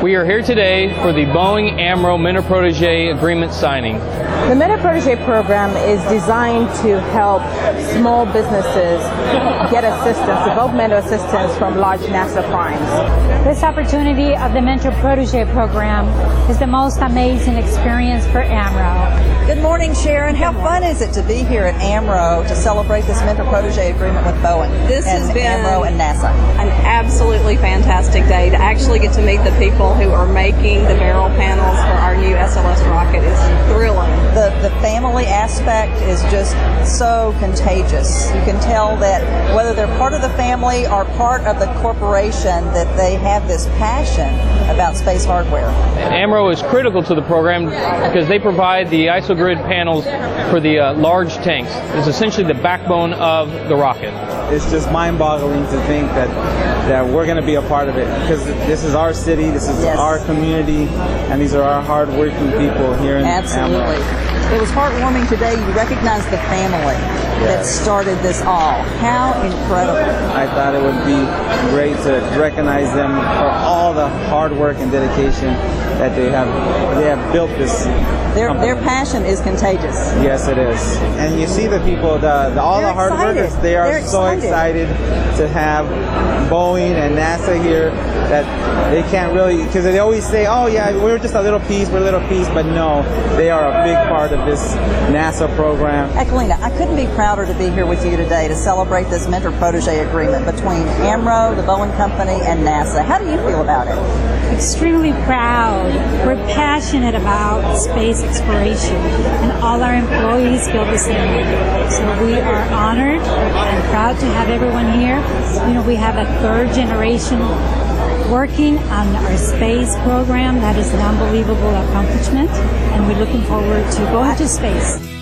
We are here today for the Boeing AMRO Mentor-Protege Agreement signing. The Mentor-Protege program is designed to help small businesses get assistance, developmental assistance from large NASA primes. This opportunity of the Mentor-Protege program is the most amazing experience for AMRO. Good morning, Sharon. How fun is it to be here at AMRO to celebrate this Mentor-Protege agreement with Boeing? This has been AMRO and NASA. An absolutely fantastic day. To actually get to meet the people who are making the barrel panels for our new SLS rocket is thrilling. The family aspect is just so contagious. You can tell that whether they're part of the family or part of the corporation, that they have this passion about space hardware. AMRO is critical to the program because they provide the IsoGrid panels for the large tanks. It's essentially the backbone of the rocket. It's just mind-boggling to think that we're going to be a part of it, because this is our city, this is our community, and these are our hard-working people here in Absolutely. AMRO. It was heartwarming today. You recognized the family that started this all. How incredible. I thought it would be great to recognize them for all the hard work and dedication that they have built this. Their passion is contagious. Yes, it is. And you see the people, all the hard workers, they are so excited to have Boeing and NASA here that they can't really, because they always say, oh yeah, we're just a little piece, but no, they are a big part of this NASA program. Ekelina, I couldn't be prouder to be here with you today to celebrate this Mentor-Protege agreement between AMRO, the Boeing Company, and NASA. How do you feel about it? Extremely proud. We're passionate about space exploration, and all our employees feel the same way. So we are honored and proud to have everyone here. You know, we have a third generation working on our space program. That is an unbelievable accomplishment, and we're looking forward to going to space.